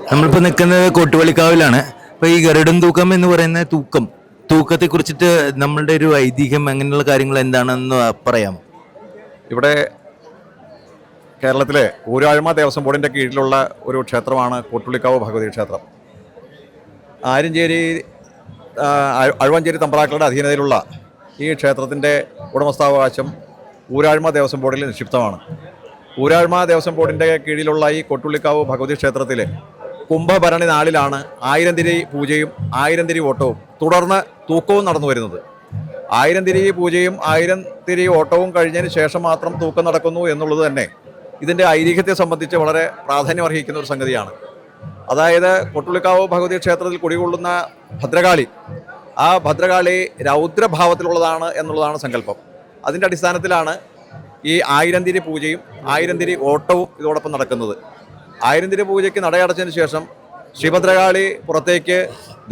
നമ്മളിപ്പോൾ നിൽക്കുന്നത് കോട്ടുവള്ളിക്കാവിലാണ്. അപ്പോൾ ഈ ഗരുഡൻ തൂക്കം എന്ന് പറയുന്ന തൂക്കത്തെ കുറിച്ചിട്ട് നമ്മളുടെ ഒരു ഐതിഹ്യം അങ്ങനെയുള്ള കാര്യങ്ങൾ എന്താണെന്ന് പറയാം. ഇവിടെ കേരളത്തിലെ ഊരാഴ്മ ദേവസ്വം ബോർഡിൻ്റെ കീഴിലുള്ള ഒരു ക്ഷേത്രമാണ് കോട്ടുവള്ളിക്കാവ് ഭഗവതി ക്ഷേത്രം. ആര്യഞ്ചേരി അഴുവഞ്ചേരി തമ്പ്രാക്കളുടെ അധീനതയിലുള്ള ഈ ക്ഷേത്രത്തിൻ്റെ ഉടമസ്ഥാവകാശം ഊരാഴ്മ ദേവസ്വം ബോർഡിൽ നിക്ഷിപ്തമാണ്. ഊരാഴ്മ ദേവസ്വം ബോർഡിൻ്റെ കീഴിലുള്ള ഈ കോട്ടുവള്ളിക്കാവ് ഭഗവതി ക്ഷേത്രത്തിൽ കുംഭഭരണി നാളിലാണ് 1000 തിരി പൂജയും 1000 തിരി ഓട്ടവും തുടർന്ന് തൂക്കവും നടന്നു വരുന്നത്. 1000 തിരി പൂജയും 1000 തിരി ഓട്ടവും കഴിഞ്ഞതിന് ശേഷം മാത്രം തൂക്കം നടക്കുന്നു എന്നുള്ളത് തന്നെ ഇതിൻ്റെ ഐതിഹ്യത്തെ സംബന്ധിച്ച് വളരെ പ്രാധാന്യമർഹിക്കുന്ന ഒരു സംഗതിയാണ്. അതായത് കോട്ടുവള്ളിക്കാവ് ഭഗവതി ക്ഷേത്രത്തിൽ കുടികൊള്ളുന്ന ഭദ്രകാളി, ആ ഭദ്രകാളി രൗദ്രഭാവത്തിലുള്ളതാണ് എന്നുള്ളതാണ് സങ്കല്പം. അതിൻ്റെ അടിസ്ഥാനത്തിലാണ് ഈ 1000 തിരി പൂജയും 1000 തിരി ഓട്ടവും ഇതോടൊപ്പം നടക്കുന്നത്. 1000 തിരി പൂജയ്ക്ക് നടയടച്ചതിന് ശേഷം ശ്രീഭദ്രകാളി പുറത്തേക്ക്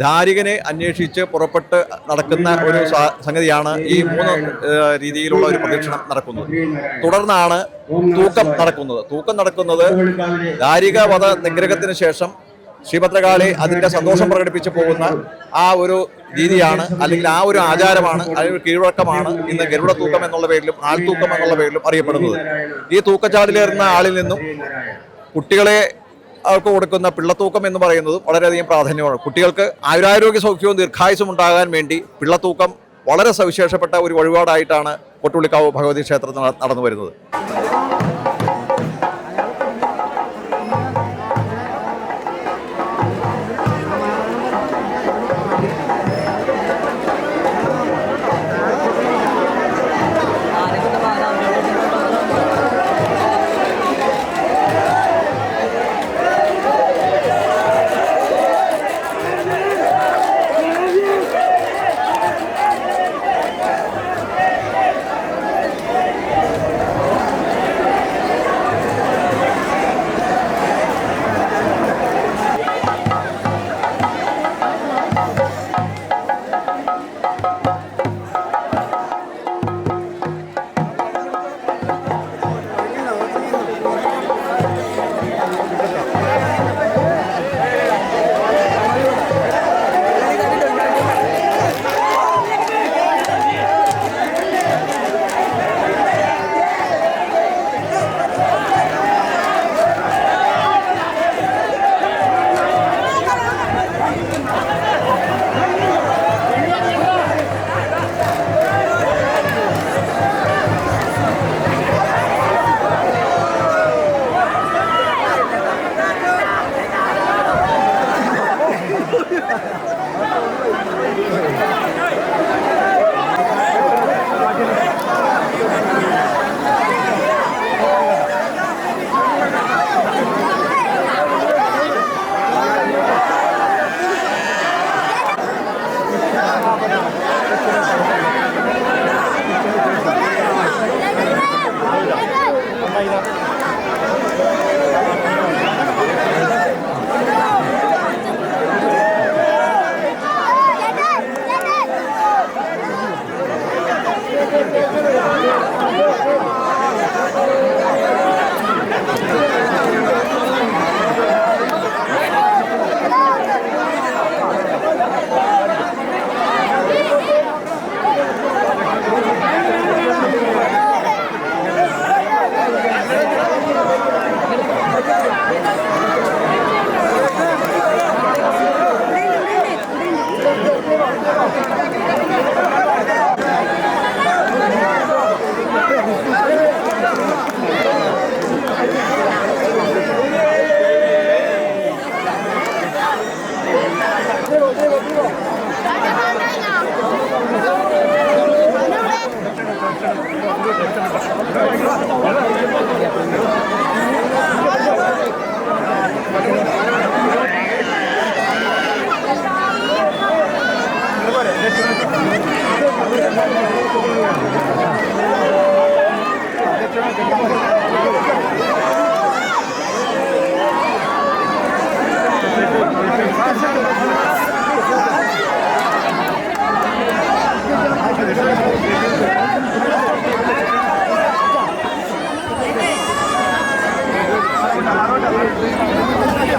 ധാരികനെ അന്വേഷിച്ച് പുറപ്പെട്ട് നടക്കുന്ന ഒരു സംഗതിയാണ് ഈ 3 രീതിയിലുള്ള ഒരു പ്രദക്ഷിണം നടക്കുന്നത്. തുടർന്നാണ് തൂക്കം നടക്കുന്നത് ധാരിക വധ നിഗ്രഹത്തിന് ശേഷം ശ്രീഭദ്രകാളി അതിൻ്റെ സന്തോഷം പ്രകടിപ്പിച്ച് പോകുന്ന ആ ഒരു രീതിയാണ്, അല്ലെങ്കിൽ ആ ഒരു ആചാരമാണ്, അതിന് കീഴ്വഴക്കമാണ് ഇന്ന് ഗരുഡ തൂക്കം എന്നുള്ള പേരിലും ആൾത്തൂക്കം എന്നുള്ള പേരിലും അറിയപ്പെടുന്നത്. ഈ തൂക്കച്ചാടിലേറുന്ന ആളിൽ നിന്നും കുട്ടികളെ അവർക്ക് കൊടുക്കുന്ന പിള്ളത്തൂക്കം എന്ന് പറയുന്നത് വളരെയധികം പ്രാധാന്യമാണ്. കുട്ടികൾക്ക് ആയുരാരോഗ്യ സൗഖ്യവും ദീർഘായുസും ഉണ്ടാകാൻ വേണ്ടി പിള്ളത്തൂക്കം വളരെ സവിശേഷപ്പെട്ട ഒരു വഴിപാടായിട്ടാണ് കോട്ടുവള്ളിക്കാവ് ഭഗവതി ക്ഷേത്രത്തിൽ നടന്നു വരുന്നത്.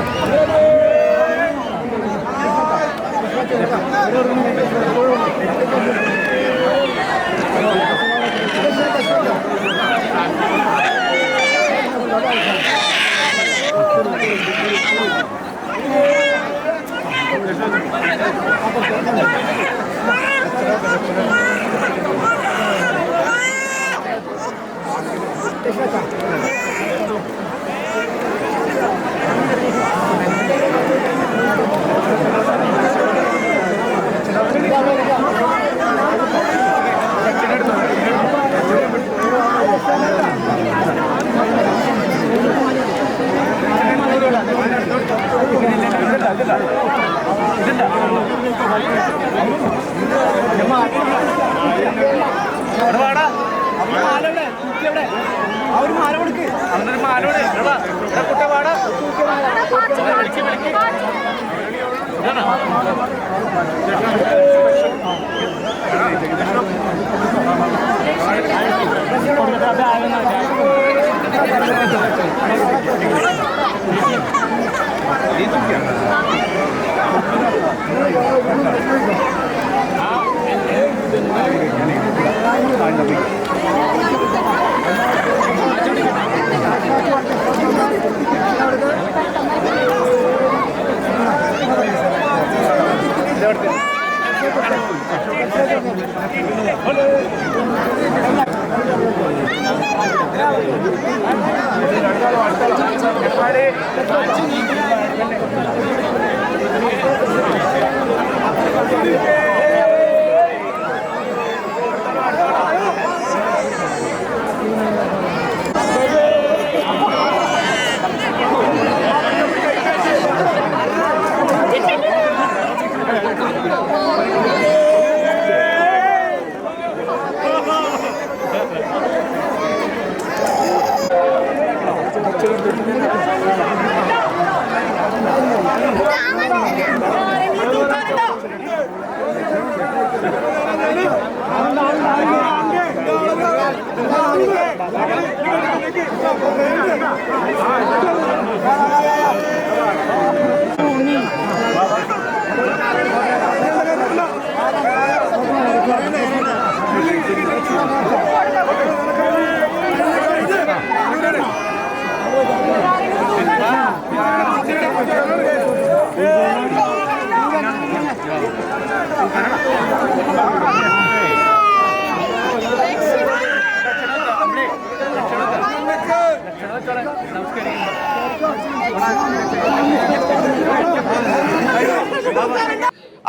Gracias.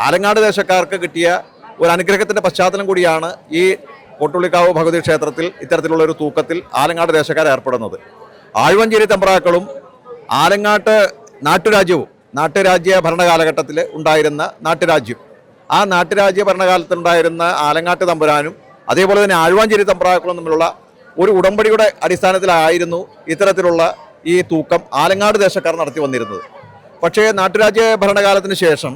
ആലങ്ങാട് ദേശക്കാർക്ക് കിട്ടിയ ഒരു അനുഗ്രഹത്തിന്റെ പശ്ചാത്തലം കൂടിയാണ് ഈ കോട്ടുള്ളിക്കാവ് ഭഗവതി ക്ഷേത്രത്തിൽ ഇത്തരത്തിലുള്ള ഒരു തൂക്കത്തിൽ ആലങ്ങാട് ദേശക്കാർ ഏർപ്പെടുന്നത്. ആഴുവഞ്ചേരി തമ്പ്രാക്കളും ആലങ്ങാട്ട് നാട്ടുരാജ്യവും നാട്ടുരാജ്യ ഭരണകാലഘട്ടത്തിൽ ഉണ്ടായിരുന്ന നാട്ടുരാജ്യം, ആ നാട്ടുരാജ്യ ഭരണകാലത്തുണ്ടായിരുന്ന ആലങ്ങാട്ട് തമ്പുരാനും അതേപോലെ തന്നെ ആഴുവാഞ്ചേരി തമ്പ്രാക്കളും തമ്മിലുള്ള ഒരു ഉടമ്പടിയുടെ അടിസ്ഥാനത്തിലായിരുന്നു ഇത്തരത്തിലുള്ള ഈ തൂക്കം ആലങ്ങാട് ദേശക്കാർ നടത്തി വന്നിരുന്നത്. പക്ഷേ നാട്ടുരാജ്യ ഭരണകാലത്തിന് ശേഷം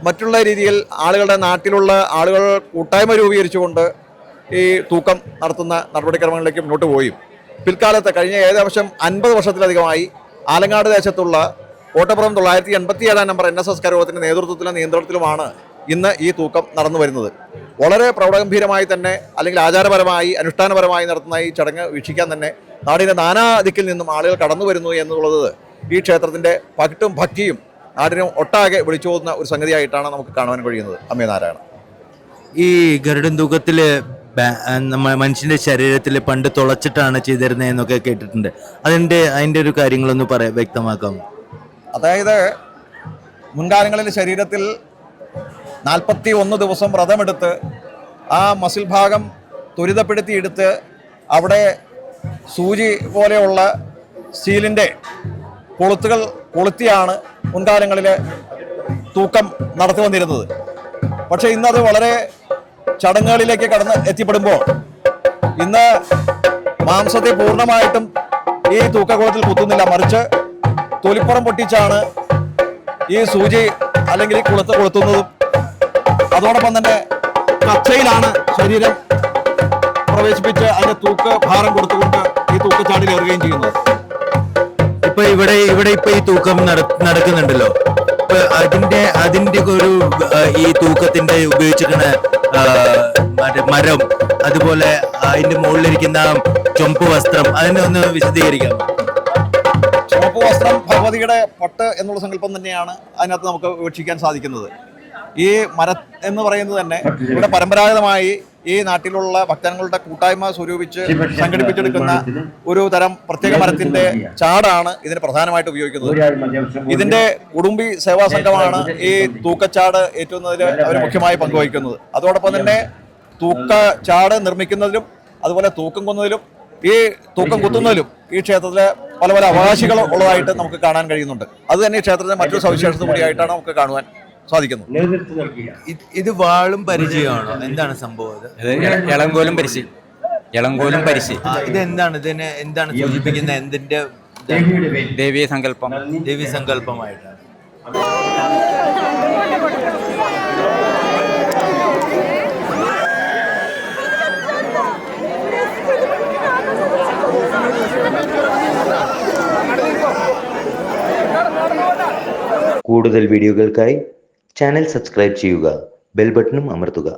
മറ്റുള്ള രീതിയിൽ ആളുകളുടെ നാട്ടിലുള്ള ആളുകൾ കൂട്ടായ്മ രൂപീകരിച്ചുകൊണ്ട് ഈ തൂക്കം നടത്തുന്ന നടപടിക്രമങ്ങളിലേക്ക് മുന്നോട്ട് പോയും പിൽക്കാലത്ത് കഴിഞ്ഞ ഏകദേശം 50 വർഷത്തിലധികമായി ആലങ്ങാട് ദേശത്തുള്ള കോട്ടപ്പുറം 987 നമ്പർ NSS കരയോഗത്തിൻ്റെ നേതൃത്വത്തിലും നിയന്ത്രണത്തിലുമാണ് ഇന്ന് ഈ തൂക്കം നടന്നു വരുന്നത്. വളരെ പ്രൗഢഗംഭീരമായി തന്നെ അല്ലെങ്കിൽ ആചാരപരമായി അനുഷ്ഠാനപരമായി നടത്തുന്ന ഈ ചടങ്ങ് വീക്ഷിക്കാൻ തന്നെ നാടിൻ്റെ നാനാ ദിക്കിൽ നിന്നും ആളുകൾ കടന്നു വരുന്നു എന്നുള്ളത് ഈ ക്ഷേത്രത്തിൻ്റെ പകിട്ടും ഭക്തിയും നാടിനും ഒട്ടാകെ വിളിച്ചോതുന്ന ഒരു സംഗതിയായിട്ടാണ് നമുക്ക് കാണുവാൻ കഴിയുന്നത്. അമ്മേ നാരായണ. ഈ ഗരുഡൻ തൂക്കത്തിൽ മനുഷ്യന്റെ ശരീരത്തിൽ പണ്ട് തുളച്ചിട്ടാണ് ചെയ്തിരുന്നത് എന്നൊക്കെ കേട്ടിട്ടുണ്ട്. അതിന്റെ ഒരു കാര്യങ്ങളൊന്ന് വ്യക്തമാക്കാം. അതായത് മുൻകാലങ്ങളിൽ ശരീരത്തിൽ 41 ദിവസം വ്രതമെടുത്ത് ആ മസിൽ ഭാഗം ത്വരിതപ്പെടുത്തിയെടുത്ത് അവിടെ സൂചി പോലെയുള്ള സ്റ്റീലിൻ്റെ കൊളുത്തുകൾ കൊളുത്തിയാണ് മുൻകാലങ്ങളിൽ തൂക്കം നടത്തി വന്നിരുന്നത്. പക്ഷേ ഇന്നത് വളരെ ചടങ്ങുകളിലേക്ക് കടന്ന് എത്തിപ്പെടുമ്പോൾ ഇന്ന് മാംസത്തെ പൂർണ്ണമായിട്ടും ഈ തൂക്കക്കുളത്തിൽ കുത്തുന്നില്ല, മറിച്ച് തൊലിപ്പുറം പൊട്ടിച്ചാണ് ഈ സൂചി അല്ലെങ്കിൽ ഈ കുളത്ത് കൊളുത്തുന്നതും. അതോടൊപ്പം തന്നെ കച്ചയിലാണ് ശരീരം പ്രവേശിപ്പിച്ച് അതിന്റെ തൂക്ക് ഭാരം കൊടുത്തുകൊണ്ട് ഈ തൂക്കച്ചാടിൽ ഏറുകയും ചെയ്യുന്നത്. ഇപ്പൊ ഇവിടെ ഇപ്പൊ ഈ തൂക്കം നടക്കുന്നുണ്ടല്ലോ. ഇപ്പൊ അതിന്റെ ഒരു ഈ തൂക്കത്തിന്റെ ഉപയോഗിച്ചിരിക്കുന്ന മരം, അതുപോലെ അതിന്റെ മുകളിലിരിക്കുന്ന ചുമപ്പ് വസ്ത്രം, അതിനെ ഒന്ന് വിശദീകരിക്കാം. ചുവപ്പ് വസ്ത്രം ഭഗവതിയുടെ പട്ട് എന്നുള്ള സങ്കല്പം തന്നെയാണ് അതിനകത്ത് നമുക്ക് വീക്ഷിക്കാൻ സാധിക്കുന്നത്. ഈ മരം എന്ന് പറയുന്നത് തന്നെ ഇവിടെ പരമ്പരാഗതമായി ഈ നാട്ടിലുള്ള ഭക്തജനങ്ങളുടെ കൂട്ടായ്മ സ്വരൂപിച്ച് സംഘടിപ്പിച്ചെടുക്കുന്ന ഒരു തരം പ്രത്യേക മരത്തിന്റെ ചാടാണ് ഇതിന് പ്രധാനമായിട്ട് ഉപയോഗിക്കുന്നത്. ഇതിന്റെ കുടുംബി സേവാ സംഘമാണ് ഈ തൂക്കച്ചാട് ഏറ്റുന്നതിൽ അവർ മുഖ്യമായി പങ്കുവഹിക്കുന്നത്. അതോടൊപ്പം തന്നെ തൂക്കച്ചാട് നിർമ്മിക്കുന്നതിലും അതുപോലെ തൂക്കം കൊന്നതിലും ഈ തൂക്കം കുത്തുന്നതിലും ഈ ക്ഷേത്രത്തിലെ പല പല അവകാശികൾ ഉള്ളതായിട്ട് നമുക്ക് കാണാൻ കഴിയുന്നുണ്ട്. അത് തന്നെ ഈ ക്ഷേത്രത്തിന്റെ മറ്റൊരു സവിശേഷത കൂടിയായിട്ടാണ് നമുക്ക് കാണുവാൻ സാധിക്കുന്നത്. ഇത് വാളും പരിചയമാണോ? എന്താണ് സംഭവം? ഇളങ്കോലും പരിശി ഇത് എന്താണ്? ഇതിനെ എന്താണ് സൂചിപ്പിക്കുന്നത്? എന്തിന്റെ ദേവീയ സങ്കല്പം. ദേവി സങ്കല്പമായിട്ടാണ്. കൂടുതൽ വീഡിയോകൾക്കായി ചാനൽ സബ്സ്ക്രൈബ് ചെയ്യുക, ബെൽ ബട്ടണും അമർത്തുക.